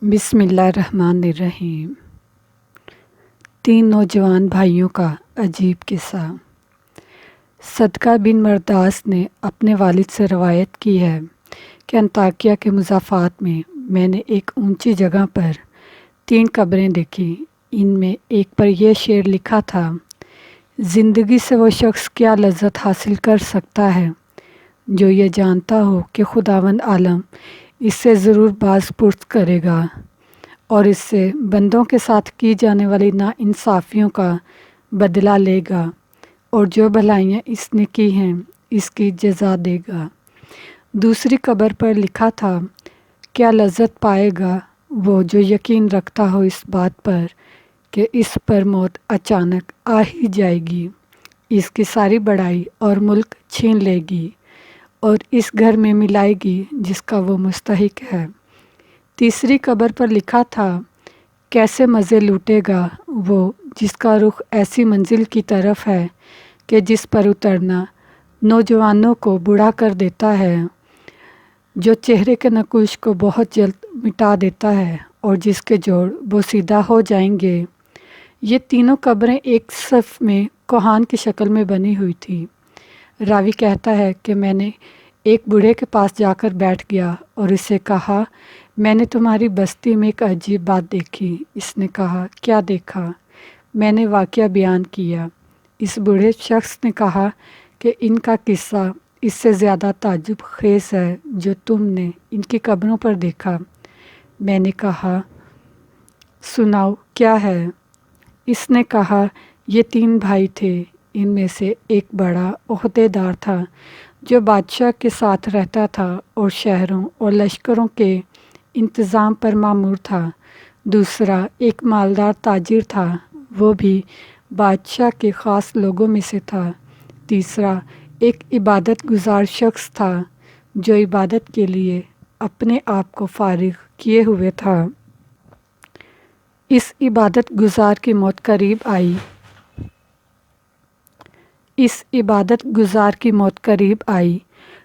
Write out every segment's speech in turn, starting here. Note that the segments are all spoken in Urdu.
بسم اللہ الرحمن الرحیم۔ تین نوجوان بھائیوں کا عجیب قصہ۔ صدقہ بن مرداس نے اپنے والد سے روایت کی ہے کہ انطاکیہ کے مضافات میں نے ایک اونچی جگہ پر 3 قبریں دیکھی۔ ان میں ایک پر یہ شعر لکھا تھا: زندگی سے وہ شخص کیا لذت حاصل کر سکتا ہے جو یہ جانتا ہو کہ خداوند عالم اس سے ضرور باز پرس کرے گا اور اس سے بندوں کے ساتھ کی جانے والی ناانصافیوں کا بدلہ لے گا اور جو بھلائیاں اس نے کی ہیں اس کی جزا دے گا۔ دوسری قبر پر لکھا تھا: کیا لذت پائے گا وہ جو یقین رکھتا ہو اس بات پر کہ اس پر موت اچانک آ ہی جائے گی، اس کی ساری بڑائی اور ملک چھین لے گی اور اس گھر میں ملائے گی جس کا وہ مستحق ہے۔ تیسری قبر پر لکھا تھا: کیسے مزے لوٹے گا وہ جس کا رخ ایسی منزل کی طرف ہے کہ جس پر اترنا نوجوانوں کو بوڑھا کر دیتا ہے، جو چہرے کے نقوش کو بہت جلد مٹا دیتا ہے اور جس کے جوڑ بوسیدہ ہو جائیں گے۔ یہ تینوں قبریں ایک صف میں کوہان کی شکل میں بنی ہوئی تھی۔ راوی کہتا ہے کہ میں نے ایک بوڑھے کے پاس جا کر بیٹھ گیا اور اس سے کہا: میں نے تمہاری بستی میں ایک عجیب بات دیکھی۔ اس نے کہا: کیا دیکھا؟ میں نے واقعہ بیان کیا۔ اس بوڑھے شخص نے کہا کہ ان کا قصہ اس سے زیادہ تعجب خیز ہے جو تم نے ان کی قبروں پر دیکھا۔ میں نے کہا: سناؤ کیا ہے؟ اس نے کہا: یہ 3 بھائی تھے، ان میں سے ایک بڑا عہدے دار تھا جو بادشاہ کے ساتھ رہتا تھا اور شہروں اور لشکروں کے انتظام پر مامور تھا۔ دوسرا ایک مالدار تاجر تھا، وہ بھی بادشاہ کے خاص لوگوں میں سے تھا۔ تیسرا ایک عبادت گزار شخص تھا جو عبادت کے لیے اپنے آپ کو فارغ کیے ہوئے تھا۔ اس عبادت گزار کی موت قریب آئی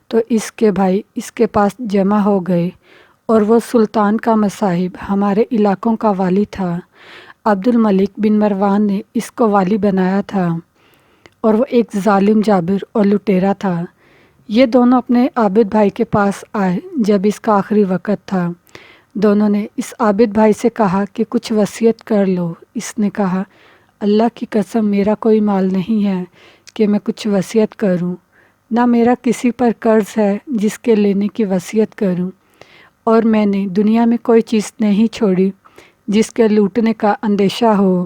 تو اس کے بھائی اس کے پاس جمع ہو گئے اور وہ سلطان کا مصاحب ہمارے علاقوں کا والی تھا۔ عبد الملک بن مروان نے اس کو والی بنایا تھا اور وہ ایک ظالم جابر اور لٹیرا تھا۔ یہ دونوں اپنے عابد بھائی کے پاس آئے جب اس کا آخری وقت تھا۔ دونوں نے اس عابد بھائی سے کہا کہ کچھ وصیت کر لو۔ اس نے کہا: اللہ کی قسم میرا کوئی مال نہیں ہے کہ میں کچھ وصیت کروں، نہ میرا کسی پر قرض ہے جس کے لینے کی وصیت کروں، اور میں نے دنیا میں کوئی چیز نہیں چھوڑی جس کے لوٹنے کا اندیشہ ہو۔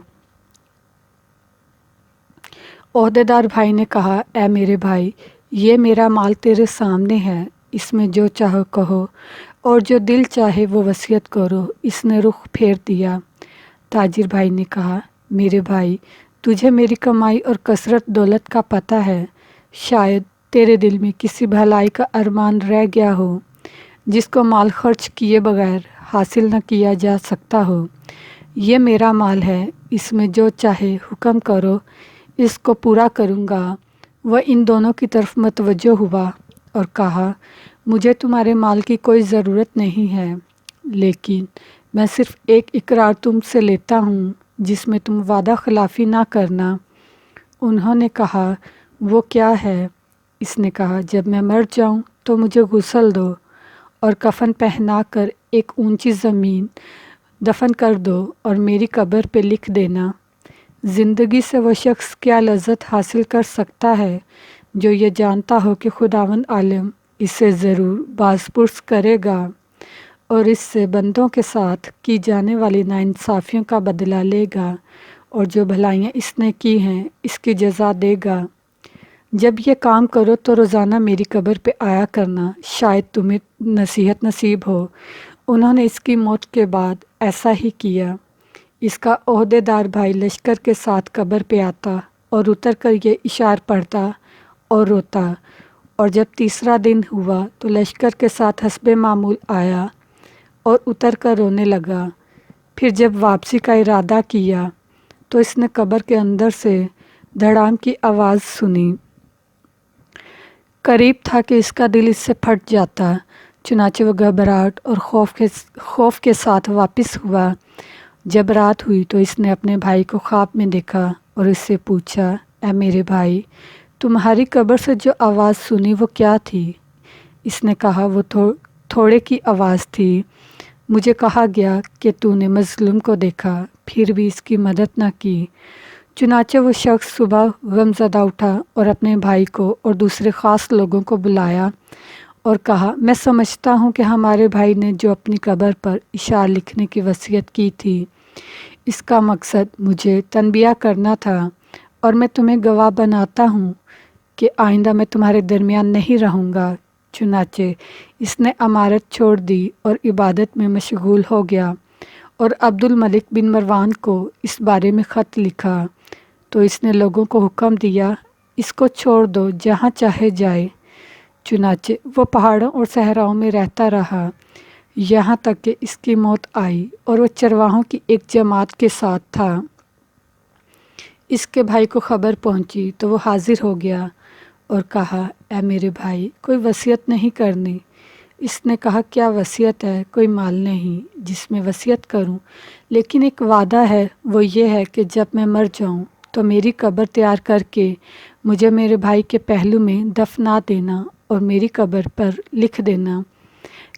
عہدیدار بھائی نے کہا: اے میرے بھائی، یہ میرا مال تیرے سامنے ہے، اس میں جو چاہو کہو اور جو دل چاہے وہ وصیت کرو۔ اس نے رخ پھیر دیا۔ تاجر بھائی نے کہا: میرے بھائی، تجھے میری کمائی اور کثرت دولت کا پتہ ہے، شاید تیرے دل میں کسی بھلائی کا ارمان رہ گیا ہو جس کو مال خرچ کیے بغیر حاصل نہ کیا جا سکتا ہو۔ یہ میرا مال ہے، اس میں جو چاہے حکم کرو، اس کو پورا کروں گا۔ وہ ان دونوں کی طرف متوجہ ہوا اور کہا: مجھے تمہارے مال کی کوئی ضرورت نہیں ہے، لیکن میں صرف ایک اقرار تم سے لیتا ہوں جس میں تم وعدہ خلافی نہ کرنا۔ انہوں نے کہا: وہ کیا ہے؟ اس نے کہا: جب میں مر جاؤں تو مجھے غسل دو اور کفن پہنا کر ایک اونچی زمین دفن کر دو اور میری قبر پہ لکھ دینا: زندگی سے وہ شخص کیا لذت حاصل کر سکتا ہے جو یہ جانتا ہو کہ خداوند عالم اس سے ضرور باز پرس کرے گا اور اس سے بندوں کے ساتھ کی جانے والی ناانصافیوں کا بدلہ لے گا اور جو بھلائیاں اس نے کی ہیں اس کی جزا دے گا۔ جب یہ کام کرو تو روزانہ میری قبر پہ آیا کرنا، شاید تمہیں نصیحت نصیب ہو۔ انہوں نے اس کی موت کے بعد ایسا ہی کیا۔ اس کا عہدے دار بھائی لشکر کے ساتھ قبر پہ آتا اور اتر کر یہ اشعار پڑھتا اور روتا، اور جب تیسرا دن ہوا تو لشکر کے ساتھ حسب معمول آیا اور اتر کر رونے لگا۔ پھر جب واپسی کا ارادہ کیا تو اس نے قبر کے اندر سے دھڑام کی آواز سنی۔ قریب تھا کہ اس کا دل اس سے پھٹ جاتا۔ چنانچہ وہ گھبراہٹ اور خوف کے ساتھ واپس ہوا۔ جب رات ہوئی تو اس نے اپنے بھائی کو خواب میں دیکھا اور اس سے پوچھا، اے میرے بھائی، تمہاری قبر سے جو آواز سنی وہ کیا تھی؟ اس نے کہا، وہ تھوڑے کی آواز تھی۔ مجھے کہا گیا کہ تو نے مظلوم کو دیکھا، پھر بھی اس کی مدد نہ کی۔ چنانچہ وہ شخص صبح غمزدہ اٹھا اور اپنے بھائی کو اور دوسرے خاص لوگوں کو بلایا اور کہا، میں سمجھتا ہوں کہ ہمارے بھائی نے جو اپنی قبر پر اشعار لکھنے کی وصیت کی تھی، اس کا مقصد مجھے تنبیہ کرنا تھا، اور میں تمہیں گواہ بناتا ہوں کہ آئندہ میں تمہارے درمیان نہیں رہوں گا۔ چنانچہ اس نے عمارت چھوڑ دی اور عبادت میں مشغول ہو گیا، اور عبد الملک بن مروان کو اس بارے میں خط لکھا تو اس نے لوگوں کو حکم دیا، اس کو چھوڑ دو، جہاں چاہے جائے۔ چنانچہ وہ پہاڑوں اور صحراؤں میں رہتا رہا یہاں تک کہ اس کی موت آئی، اور وہ چرواہوں کی ایک جماعت کے ساتھ تھا۔ اس کے بھائی کو خبر پہنچی تو وہ حاضر ہو گیا اور کہا، اے میرے بھائی، کوئی وصیت نہیں کرنی؟ اس نے کہا، کیا وصیت ہے؟ کوئی مال نہیں جس میں وصیت کروں، لیکن ایک وعدہ ہے، وہ یہ ہے کہ جب میں مر جاؤں تو میری قبر تیار کر کے مجھے میرے بھائی کے پہلو میں دفنا دینا اور میری قبر پر لکھ دینا۔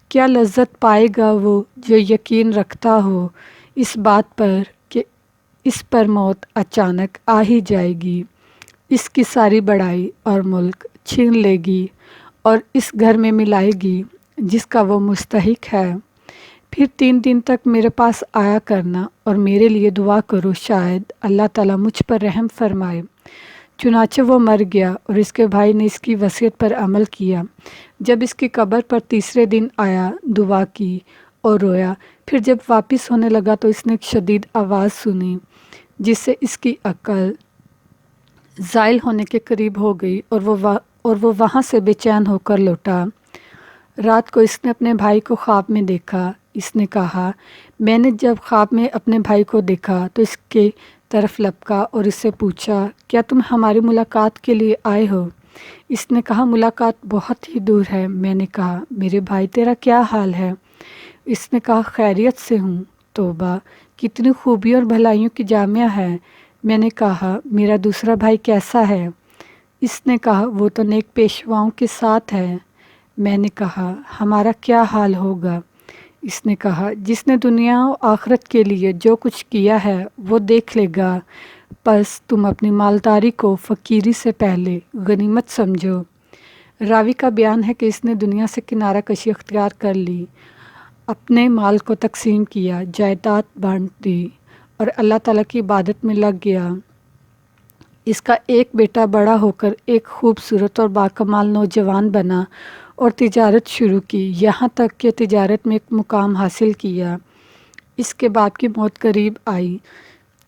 کیا لذت پائے گا وہ جو یقین رکھتا ہو اس بات پر کہ اس پر موت اچانک آ ہی جائے گی، اس کی ساری بڑائی اور ملک چھین لے گی اور اس گھر میں ملائے گی جس کا وہ مستحق ہے۔ پھر 3 دن تک میرے پاس آیا کرنا اور میرے لیے دعا کرو، شاید اللہ تعالیٰ مجھ پر رحم فرمائے۔ چنانچہ وہ مر گیا اور اس کے بھائی نے اس کی وصیت پر عمل کیا۔ جب اس کی قبر پر تیسرے دن آیا، دعا کی اور رویا۔ پھر جب واپس ہونے لگا تو اس نے ایک شدید آواز سنی جس سے اس کی عقل زائل ہونے کے قریب ہو گئی، اور وہ وہاں سے بے چین ہو کر لوٹا۔ رات کو اس نے اپنے بھائی کو خواب میں دیکھا۔ اس نے کہا، میں نے جب خواب میں اپنے بھائی کو دیکھا تو اس کے طرف لپکا اور اس سے پوچھا، کیا تم ہماری ملاقات کے لیے آئے ہو؟ اس نے کہا، ملاقات بہت ہی دور ہے۔ میں نے کہا، میرے بھائی تیرا کیا حال ہے؟ اس نے کہا، خیریت سے ہوں۔ توبہ، کتنی خوبی اور بھلائیوں کی جامعہ ہے۔ میں نے کہا، میرا دوسرا بھائی کیسا ہے؟ اس نے کہا، وہ تو نیک پیشواؤں کے ساتھ ہے۔ میں نے کہا، ہمارا کیا حال ہوگا؟ اس نے کہا، جس نے دنیا و آخرت کے لیے جو کچھ کیا ہے وہ دیکھ لے گا، پس تم اپنی مالداری کو فقیری سے پہلے غنیمت سمجھو۔ راوی کا بیان ہے کہ اس نے دنیا سے کنارہ کشی اختیار کر لی، اپنے مال کو تقسیم کیا، جائیداد بانٹ دی اور اللہ تعالیٰ کی عبادت میں لگ گیا۔ اس کا ایک بیٹا بڑا ہو کر ایک خوبصورت اور باکمال نوجوان بنا اور تجارت شروع کی، یہاں تک کہ تجارت میں ایک مقام حاصل کیا۔ اس کے باپ کی موت قریب آئی۔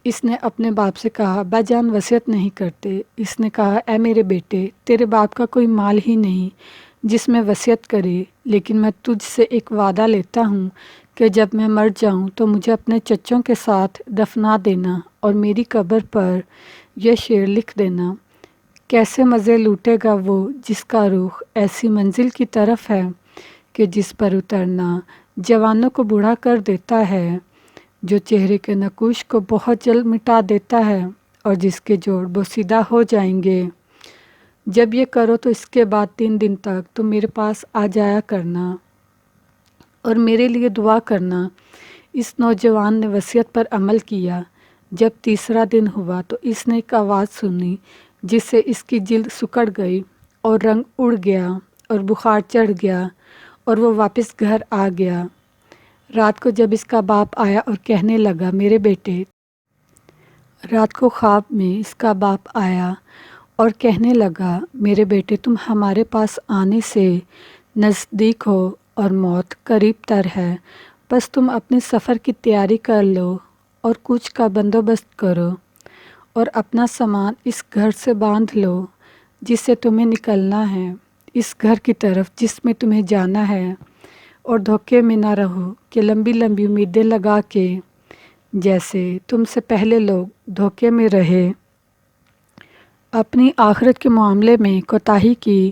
اس نے اپنے باپ سے کہا، ابا جان وصیت نہیں کرتے؟ اس نے کہا، اے میرے بیٹے، تیرے باپ کا کوئی مال ہی نہیں جس میں وصیت کرے، لیکن میں تجھ سے ایک وعدہ لیتا ہوں کہ جب میں مر جاؤں تو مجھے اپنے چچوں کے ساتھ دفنا دینا اور میری قبر پر یہ شعر لکھ دینا، کیسے مزے لوٹے گا وہ جس کا رخ ایسی منزل کی طرف ہے کہ جس پر اترنا جوانوں کو بوڑھا کر دیتا ہے، جو چہرے کے نقوش کو بہت جلد مٹا دیتا ہے اور جس کے جوڑ بوسیدہ ہو جائیں گے۔ جب یہ کرو تو اس کے بعد 3 دن تک تم میرے پاس آ جایا کرنا اور میرے لیے دعا کرنا۔ اس نوجوان نے وصیت پر عمل کیا۔ جب تیسرا دن ہوا تو اس نے ایک آواز سنی جس سے اس کی جلد سکڑ گئی اور رنگ اڑ گیا اور بخار چڑھ گیا اور وہ واپس گھر آ گیا۔ رات کو جب اس کا باپ آیا اور کہنے لگا، میرے بیٹے، رات کو خواب میں اس کا باپ آیا اور کہنے لگا، میرے بیٹے، تم ہمارے پاس آنے سے نزدیک ہو اور موت قریب تر ہے، بس تم اپنے سفر کی تیاری کر لو اور کچھ کا بندوبست کرو اور اپنا سامان اس گھر سے باندھ لو جس سے تمہیں نکلنا ہے، اس گھر کی طرف جس میں تمہیں جانا ہے، اور دھوکے میں نہ رہو کہ لمبی لمبی امیدیں لگا کے جیسے تم سے پہلے لوگ دھوکے میں رہے، اپنی آخرت کے معاملے میں کوتاہی کی،